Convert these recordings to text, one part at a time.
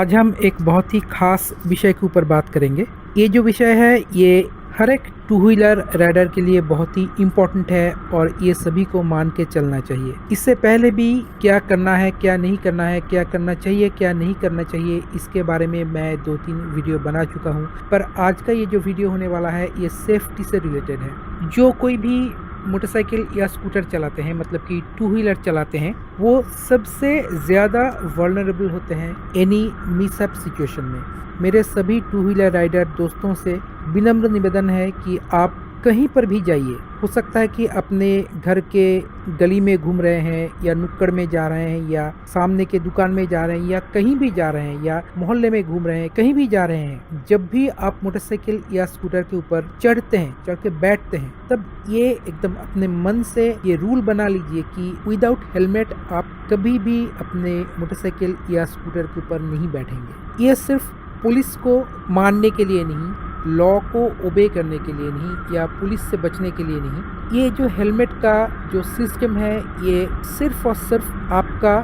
आज हम एक बहुत ही खास विषय के ऊपर बात करेंगे। ये जो विषय है ये हर एक टू व्हीलर राइडर के लिए बहुत ही इम्पोर्टेंट है और ये सभी को मान के चलना चाहिए। इससे पहले भी क्या करना है, क्या नहीं करना है, क्या करना चाहिए, क्या नहीं करना चाहिए, इसके बारे में मैं 2-3 वीडियो बना चुका हूँ। पर आज का ये जो वीडियो होने वाला है ये सेफ्टी से रिलेटेड है। जो कोई भी मोटरसाइकिल या स्कूटर चलाते हैं, मतलब कि टू व्हीलर चलाते हैं, वो सबसे ज़्यादा वल्नरेबल होते हैं एनी मिसअप सिचुएशन में। मेरे सभी टू व्हीलर राइडर दोस्तों से विनम्र निवेदन है कि आप कहीं पर भी जाइए, हो सकता है कि अपने घर के गली में घूम रहे हैं या नुक्कड़ में जा रहे हैं या सामने के दुकान में जा रहे हैं या कहीं भी जा रहे हैं या मोहल्ले में घूम रहे हैं, कहीं भी जा रहे हैं, जब भी आप मोटरसाइकिल या स्कूटर के ऊपर चढ़ते हैं, चढ़ के बैठते हैं, तब ये एकदम अपने मन से ये रूल बना लीजिए कि विदाउट हेलमेट आप कभी भी अपने मोटरसाइकिल या स्कूटर के ऊपर नहीं बैठेंगे। ये सिर्फ पुलिस को मानने के लिए नहीं, लॉ को ओबे करने के लिए नहीं, या पुलिस से बचने के लिए नहीं। ये जो हेलमेट का जो सिस्टम है ये सिर्फ और सिर्फ आपका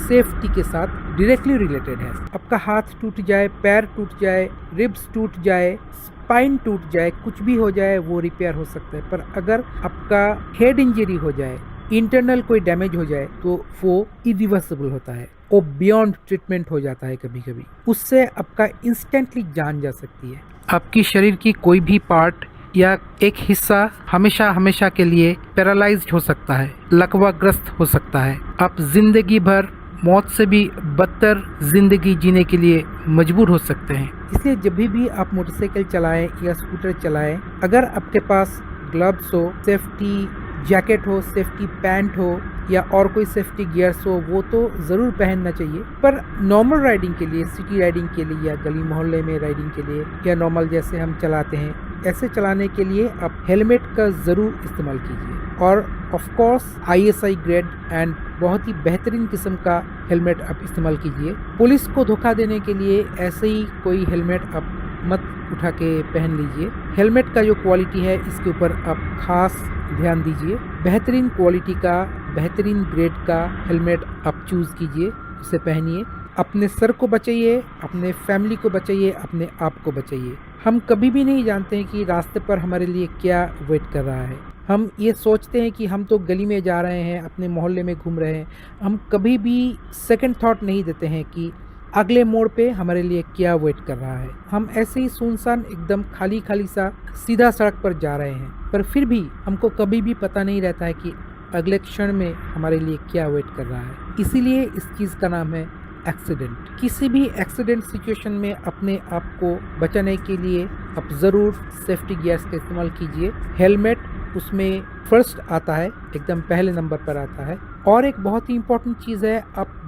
सेफ्टी के साथ डायरेक्टली रिलेटेड है। आपका हाथ टूट जाए, पैर टूट जाए, रिब्स टूट जाए, स्पाइन टूट जाए, कुछ भी हो जाए वो रिपेयर हो सकता है। पर अगर आपका हेड इंजरी हो जाए, इंटरनल कोई डैमेज हो जाए, तो वो इरिवर्सिबल होता है, वो बियॉन्ड ट्रीटमेंट हो जाता है। कभी कभी उससे आपका इंस्टेंटली जान जा सकती है। आपकी शरीर की कोई भी पार्ट या एक हिस्सा हमेशा के लिए पैरालाइज्ड हो सकता है, लकवाग्रस्त हो सकता है। आप जिंदगी भर मौत से भी बदतर जिंदगी जीने के लिए मजबूर हो सकते हैं। इसलिए जब भी आप मोटरसाइकिल चलाएं या स्कूटर चलाएं, अगर आपके पास ग्लव्स हो, सेफ्टी जैकेट हो, सेफ्टी पैंट हो या और कोई सेफ्टी गियर्स हो, वो तो ज़रूर पहनना चाहिए। पर नॉर्मल राइडिंग के लिए, सिटी राइडिंग के लिए या गली मोहल्ले में राइडिंग के लिए या नॉर्मल जैसे हम चलाते हैं, ऐसे चलाने के लिए आप हेलमेट का ज़रूर इस्तेमाल कीजिए। और of course ISI grade and बहुत ही बेहतरीन किस्म का हेलमेट आप इस्तेमाल कीजिए। पुलिस को धोखा देने के लिए ऐसे ही कोई हेलमेट आप मत उठा के पहन लीजिए। हेलमेट का जो क्वालिटी है इसके ऊपर आप खास ध्यान दीजिए। बेहतरीन क्वालिटी का, बेहतरीन ग्रेड का हेलमेट आप चूज़ कीजिए, उसे पहनिए। अपने सर को बचाइए, अपने फैमिली को बचाइए, अपने आप को बचाइए। हम कभी भी नहीं जानते हैं कि रास्ते पर हमारे लिए क्या वेट कर रहा है। हम ये सोचते हैं कि हम तो गली में जा रहे हैं, अपने मोहल्ले में घूम रहे हैं। हम कभी भी सेकंड थॉट नहीं देते हैं कि अगले मोड़ पे हमारे लिए क्या वेट कर रहा है। हम ऐसे ही सुनसान, एकदम खाली सा सीधा सड़क पर जा रहे हैं, पर फिर भी हमको कभी भी पता नहीं रहता है कि अगले क्षण में हमारे लिए क्या वेट कर रहा है। इसीलिए इस चीज़ का नाम है एक्सीडेंट। किसी भी एक्सीडेंट सिचुएशन में अपने आप को बचाने के लिए आप ज़रूर सेफ्टी गियर्स का इस्तेमाल कीजिए। हेलमेट उसमें फर्स्ट आता है, एकदम पहले नंबर पर आता है। और एक बहुत ही इम्पोर्टेंट चीज़ है, आप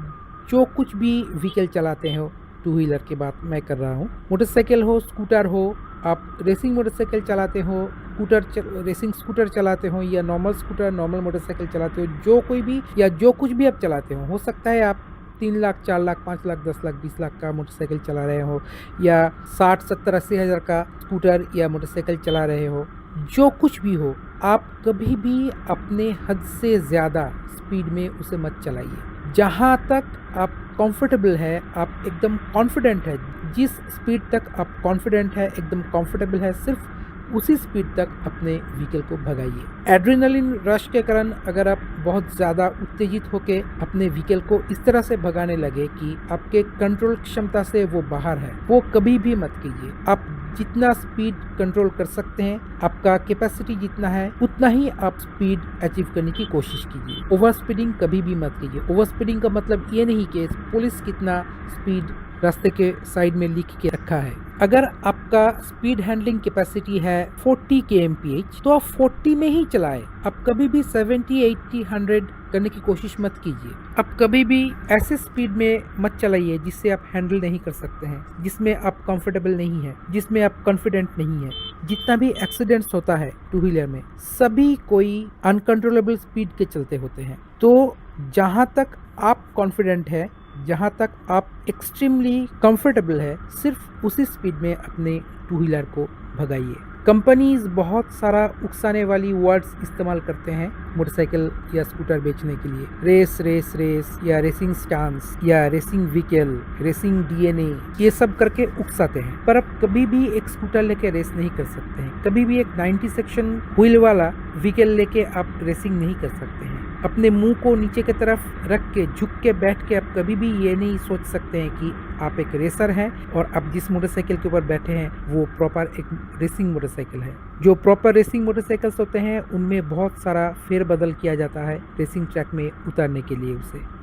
जो कुछ भी व्हीकल चलाते हो, टू व्हीलर की बात मैं कर रहा हूँ, मोटरसाइकिल हो, स्कूटर हो, आप रेसिंग मोटरसाइकिल चलाते हो, रेसिंग स्कूटर चलाते हो या नॉर्मल स्कूटर, नॉर्मल मोटरसाइकिल चलाते हो, जो कोई भी या जो कुछ भी आप चलाते हो सकता है आप 3 लाख, 4 लाख, 5 लाख, 10 लाख, 20 लाख का मोटरसाइकिल चला रहे हो या 60, 70, 80 हज़ार का स्कूटर या मोटरसाइकिल चला रहे हो। जो कुछ भी हो, आप कभी भी अपने हद से ज़्यादा स्पीड में उसे मत चलाइए। जहाँ तक आप कंफर्टेबल है, आप एकदम कॉन्फिडेंट है, जिस स्पीड तक आप कॉन्फिडेंट है, एकदम कंफर्टेबल है, सिर्फ उसी स्पीड तक अपने व्हीकल को भगाइए। एड्रेनलिन रश के कारण अगर आप बहुत ज़्यादा उत्तेजित होकर अपने व्हीकल को इस तरह से भगाने लगे कि आपके कंट्रोल क्षमता से वो बाहर है, वो कभी भी मत कीजिए। आप जितना स्पीड कंट्रोल कर सकते हैं, आपका कैपेसिटी जितना है, उतना ही आप स्पीड अचीव करने की कोशिश कीजिए। ओवर स्पीडिंग कभी भी मत कीजिए। ओवर स्पीडिंग का मतलब ये नहीं कि पुलिस कितना स्पीड रास्ते के साइड में लिख के रखा है। अगर आपका स्पीड हैंडलिंग कैपेसिटी है 40 kmph, तो आप 40 में ही चलाएं। आप कभी भी 70, 80, 100 करने की कोशिश मत कीजिए। आप कभी भी ऐसे स्पीड में मत चलाइए जिससे आप हैंडल नहीं कर सकते हैं, जिसमें आप कंफर्टेबल नहीं है, जिसमें आप कॉन्फिडेंट नहीं है। जितना भी एक्सीडेंट्स होता है टू व्हीलर में, सभी कोई अनकंट्रोलेबल स्पीड के चलते होते हैं। तो जहाँ तक आप कॉन्फिडेंट है, जहाँ तक आप एक्सट्रीमली कंफर्टेबल है, सिर्फ उसी स्पीड में अपने टू व्हीलर को भगाइए। कंपनीज बहुत सारा उकसाने वाली वर्ड्स इस्तेमाल करते हैं मोटरसाइकिल या स्कूटर बेचने के लिए। रेस रेस रेस या रेसिंग स्टांस या रेसिंग व्हीकल, रेसिंग डीएनए, ये सब करके उकसाते हैं। पर आप कभी भी एक स्कूटर लेके रेस नहीं कर सकते हैं। कभी भी एक 90 सेक्शन व्हील वाला व्हीकल लेके आप रेसिंग नहीं कर सकते हैं। अपने मुंह को नीचे की तरफ रख के झुक के बैठ के आप कभी भी ये नहीं सोच सकते हैं कि आप एक रेसर हैं और आप जिस मोटरसाइकिल के ऊपर बैठे हैं वो प्रॉपर एक रेसिंग मोटरसाइकिल है। जो प्रॉपर रेसिंग मोटरसाइकिल्स होते हैं उनमें बहुत सारा फेरबदल किया जाता है रेसिंग ट्रैक में उतारने के लिए।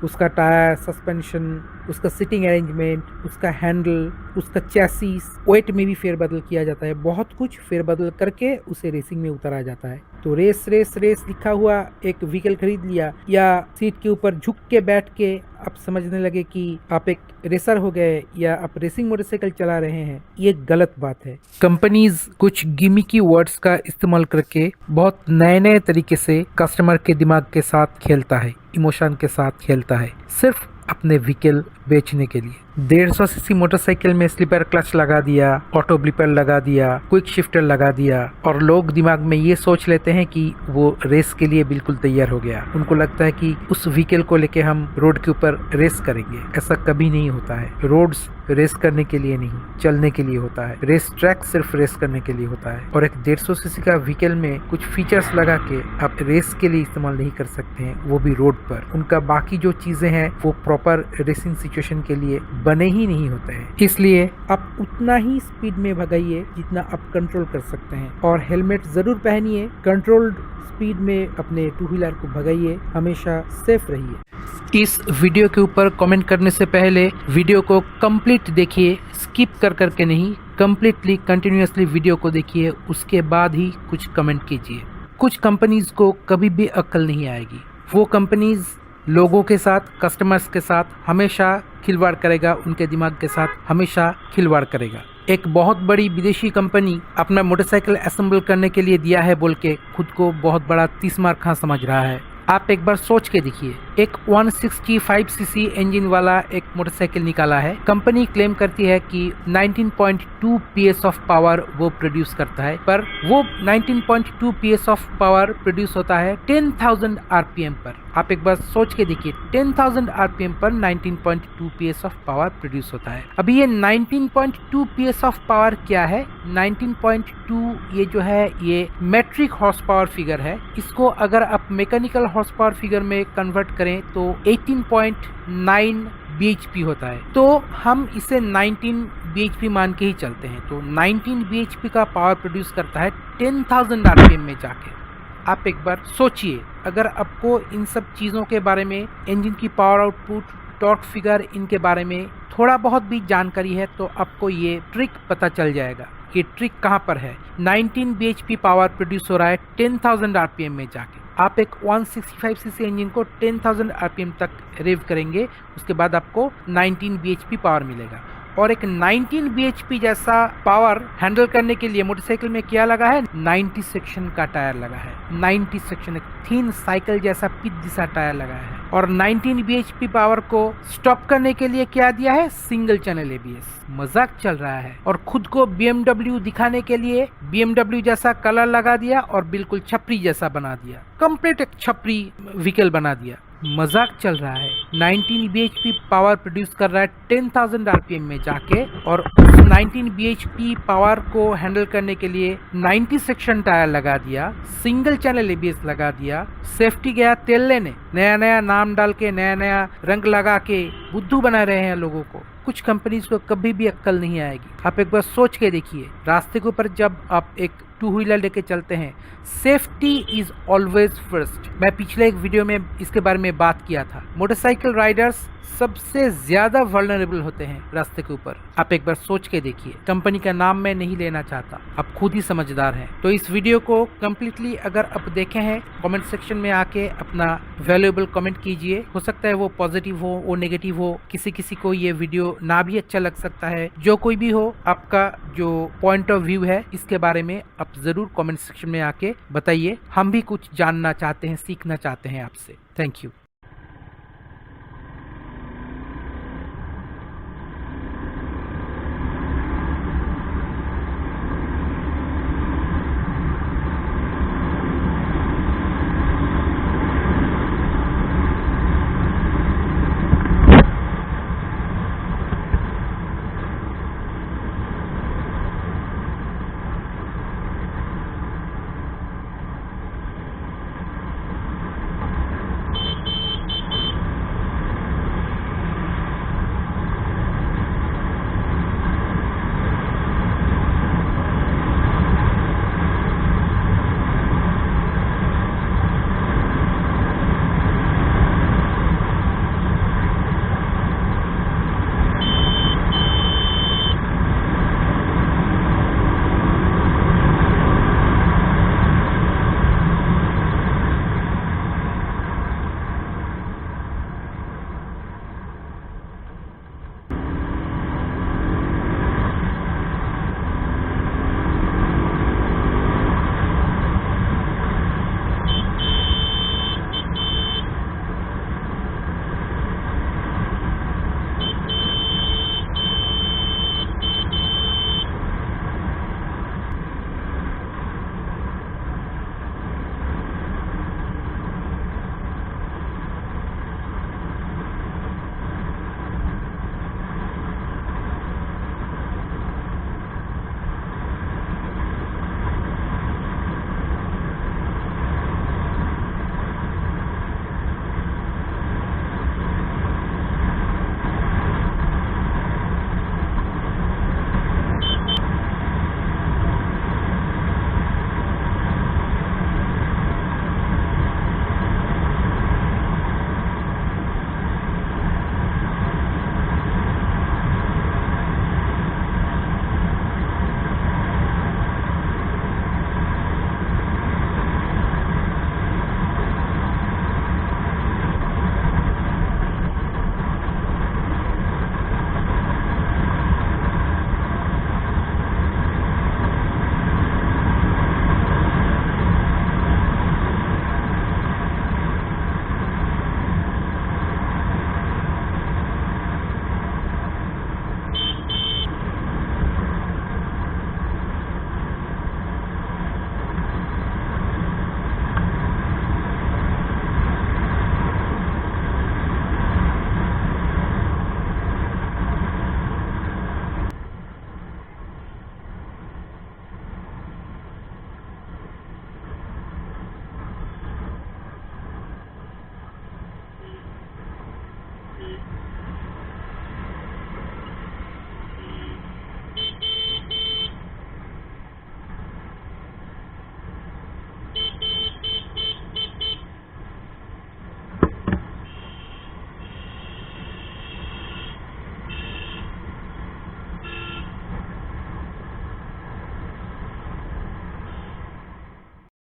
उसका टायर, सस्पेंशन, उसका सिटिंग अरेंजमेंट, उसका हैंडल, उसका चैसिस, वेट में भी फेरबदल किया जाता है। बहुत कुछ फेरबदल करके उसे रेसिंग में उतारा जाता है। तो रेस रेस रेस लिखा हुआ एक व्हीकल खरीद लिया या सीट के ऊपर झुक के बैठ के आप समझने लगे कि आप एक रेसर हो गए या आप रेसिंग मोटरसाइकिल चला रहे हैं, ये गलत बात है। कंपनीज कुछ गिमिकी वर्ड्स का इस्तेमाल करके बहुत नए नए तरीके से कस्टमर के दिमाग के साथ खेलता है, इमोशन के साथ खेलता है, सिर्फ अपने व्हीकल बेचने के लिए। 150 सीसी मोटरसाइकिल में स्लीपर क्लच लगा दिया, ऑटो ब्लिपर लगा दिया, क्विक शिफ्टर लगा दिया और लोग दिमाग में ये सोच लेते हैं कि वो रेस के लिए बिल्कुल तैयार हो गया। उनको लगता है कि उस व्हीकल को लेके हम रोड के ऊपर रेस करेंगे। ऐसा कभी नहीं होता है। रोड्स रेस करने के लिए नहीं, चलने के लिए होता है। रेस ट्रैक सिर्फ रेस करने के लिए होता है। और एक 150 सीसी का व्हीकल में कुछ फीचर्स लगा के आप रेस के लिए इस्तेमाल नहीं कर सकते हैं, वो भी रोड पर। उनका बाकी जो चीजें हैं वो प्रॉपर रेसिंग सिचुएशन के लिए बने ही नहीं होते हैं। इसलिए आप उतना ही स्पीड में भगाइए जितना आप कंट्रोल कर सकते हैं और हेलमेट जरूर पहनिए। कंट्रोल्ड स्पीड में अपने टू व्हीलर को भगाइए, हमेशा सेफ रहिए। इस वीडियो के ऊपर कमेंट करने से पहले वीडियो को कंप्लीट देखिए, स्किप कर करके नहीं, कंप्लीटली कंटिन्यूअसली वीडियो को देखिए, उसके बाद ही कुछ कमेंट कीजिए। कुछ कंपनीज को कभी भी अक्ल नहीं आएगी। वो कंपनीज लोगों के साथ, कस्टमर्स के साथ हमेशा खिलवाड़ करेगा, उनके दिमाग के साथ हमेशा खिलवाड़ करेगा। एक बहुत बड़ी विदेशी कंपनी अपना मोटरसाइकिल असेंबल करने के लिए दिया है बोल के खुद को बहुत बड़ा 30 मार खां समझ रहा है। आप एक बार सोच के देखिए, एक 165 सीसी इंजन वाला एक मोटरसाइकिल निकाला है। कंपनी क्लेम करती है कि 19.2 PS ऑफ पावर वो प्रोड्यूस करता है, पर वो 19.2 PS ऑफ पावर प्रोड्यूस होता है 10,000 RPM पर। आप एक बार सोच के देखिए, 10,000 RPM पर 19.2 PS ऑफ पावर प्रोड्यूस होता है। अभी ये 19.2 PS ऑफ पावर क्या है? 19.2 ये जो है ये मैट्रिक हॉर्स पावर फिगर है। इसको अगर आप मैकेनिकल हॉर्स पावर फिगर में कन्वर्ट करें तो 18.9 bhp होता है। तो हम इसे 19 bhp मान के ही चलते हैं। तो 19 bhp का पावर प्रोड्यूस करता है 10,000 RPM में जाके। आप एक बार सोचिए, अगर आपको इन सब चीज़ों के बारे में, इंजन की पावर आउटपुट, टॉर्क फिगर, इनके बारे में थोड़ा बहुत भी जानकारी है तो आपको ये ट्रिक पता चल जाएगा। ये ट्रिक कहाँ पर है? 19 bhp पावर प्रोड्यूस हो रहा है 10,000 RPM में जाके। आप एक 165 सीसी इंजन को 10,000 RPM तक रेव करेंगे, उसके बाद आपको 19 bhp पावर मिलेगा। और एक 19 bhp जैसा पावर हैंडल करने के लिए मोटरसाइकिल में क्या लगा है? 90 सेक्शन का टायर लगा है। 90 सेक्शन, एक थिन साइकिल जैसा पिच जैसा टायर लगा है। और 19 bhp पावर को स्टॉप करने के लिए क्या दिया है? Single channel ABS। मजाक चल रहा है। और खुद को BMW दिखाने के लिए BMW जैसा कलर लगा दिया और बिल्कुल छपरी जैसा बना दिया, कंप्लीट एक छपरी व्हीकल बना दिया। मजाक चल रहा है। 19 bhp पावर प्रोड्यूस कर रहा है 10,000 RPM में जाके, और उस 19 bhp पावर को हैंडल करने के लिए 90 सेक्शन टायर लगा दिया, सिंगल चैनल ABS लगा दिया, सेफ्टी गया तेल लेने, नया नया नाम डाल के, नया नया रंग लगा के बुद्धू बना रहे हैं लोगों को। कुछ कंपनीज को कभी भी अक्ल नहीं आएगी। आप एक बार सोच के देखिए, रास्ते के ऊपर जब आप एक टू व्हीलर लेके चलते हैं, सेफ्टी इज ऑलवेज फर्स्ट। मैं पिछले एक वीडियो में इसके बारे में बात किया था। मोटरसाइकिल राइडर्स सबसे ज्यादा वल्नरेबल होते हैं रास्ते के ऊपर। आप एक बार सोच के देखिए। कंपनी का नाम मैं नहीं लेना चाहता, आप खुद ही समझदार हैं। तो इस वीडियो को कम्प्लीटली अगर आप देखे हैं, कमेंट सेक्शन में आके अपना वैल्यूएबल कमेंट कीजिए। हो सकता है वो पॉजिटिव हो, वो नेगेटिव हो, किसी किसी को ये वीडियो ना भी अच्छा लग सकता है। जो कोई भी हो, आपका जो पॉइंट ऑफ व्यू है इसके बारे में आप जरूर कमेंट सेक्शन में आके बताइए। हम भी कुछ जानना चाहते हैं, सीखना चाहते हैं आपसे। Thank you.